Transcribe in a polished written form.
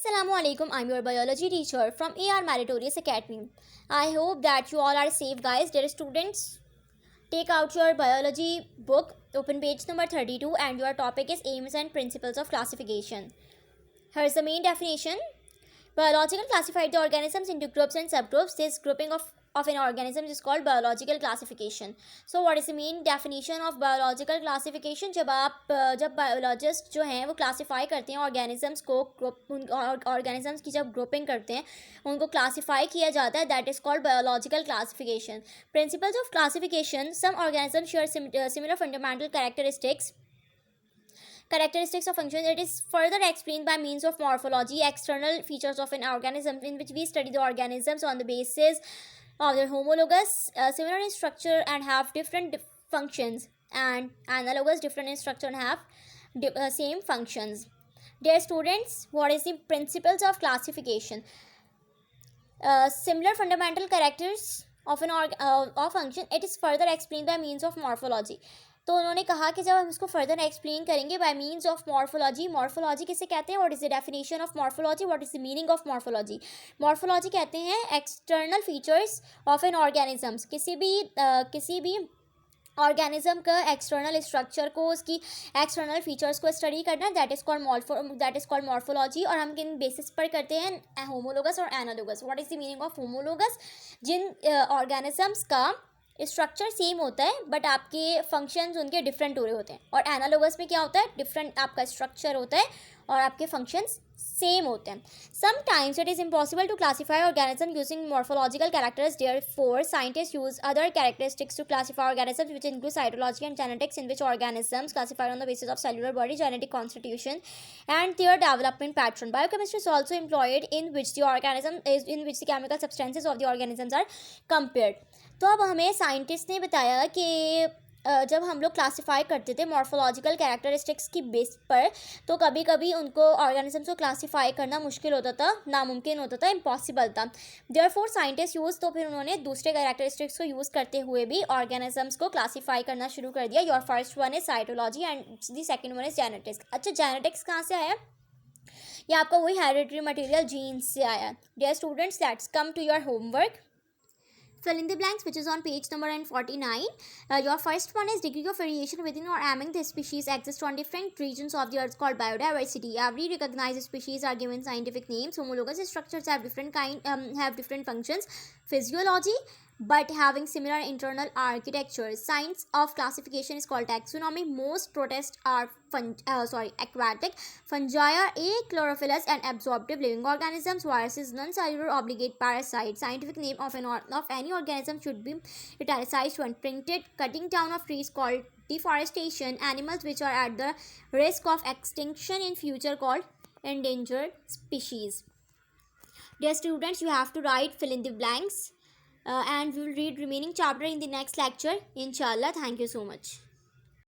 Assalamualaikum, I'm your biology teacher from AR Meritorious Academy. I hope that you all are safe, guys. Dear students, take out your biology book, open page number 32, and your topic is aims and principles of classification. Here's the main definition. Biological classified the organisms into groups and subgroups. This grouping of an organism is called biological classification. So what is the main definition of biological classification? जब biologist जो हैं वो classify करते हैं organisms को, organisms की जब grouping करते हैं उनको classify किया जाता है, that is called biological classification. Principles of classification. Some organisms share similar fundamental characteristics of function. It is further explained by means of morphology, external features of an organism, in which we study the organisms on the basis of their homologous, similar in structure and have different functions, and analogous, different in structure and have same functions. Dear students, what is the principles of classification? Similar fundamental characters of an function. It is further explained by means of morphology. तो उन्होंने कहा कि जब हम इसको further explain करेंगे by means of morphology. Morphology किसे कहते हैं? What is the definition of morphology? What is the meaning of morphology? Morphology कहते हैं external features of an organisms. किसी भी ऑर्गेनिज्म का एक्सटर्नल स्ट्रक्चर को, उसकी एक्सटर्नल फीचर्स को स्टडी करना, दैट इज़ कॉल्ड मॉर्फोलॉजी. और हम किन बेसिस पर करते हैं? होमोलोगस और analogous. What is the meaning of homologous? जिन ऑर्गेनिजम्स का स्ट्रक्चर सेम होता है बट आपके फंक्शंस उनके डिफरेंट हो रहे होते हैं. और एनालोगस में क्या होता है? डिफरेंट आपका स्ट्रक्चर होता है और आपके फंक्शंस सेम होते हैं. Sometimes it is impossible to classify organism using morphological characters. Therefore scientist use other characteristics to classify organisms which include cytology and genetics, in which organisms classified on the basis of cellular body, genetic constitution and their development pattern. Biochemistry is also employed in which the chemical substances of the organisms are compared. तो अब हमें scientist ने बताया कि जब हम लोग classify करते थे मॉर्फोलॉजिकल कैरेक्टरिस्टिक्स की बेस पर, तो कभी कभी उनको ऑर्गेनिजम्स को क्लासीफाई करना मुश्किल होता था, नामुमकिन होता था, इम्पॉसिबल था. देयरफॉर साइंटिस्ट यूज़, तो फिर उन्होंने दूसरे कैरेक्टरिस्टिक्स को यूज़ करते हुए भी ऑर्गेनिजम्स को क्लासीफाई करना शुरू कर दिया. Your first one is cytology and the second one is genetics. अच्छा, जेनेटिक्स कहाँ से आया? ये आपका वही हेरिडिटरी मटेरियल जीन्स से आया. Dear students, let's come to your homework. Fill in the blanks, which is on page number 49. Your first one is degree of variation within or among the species exist on different regions of the earth called biodiversity. Every recognized species are given scientific names. Homologous structures have different functions. Physiology, but having similar internal architecture. Science of classification is called taxonomy. Most protists are aquatic. Fungi are achlorophyllous and absorptive living organisms. Viruses, non-cellular obligate parasites. Scientific name of any organism should be italicized when printed. Cutting down of trees called deforestation. Animals which are at the risk of extinction in future called endangered species. Dear students, you have to write fill in the blanks. And we will read remaining chapter in the next lecture, inshallah. Thank you so much.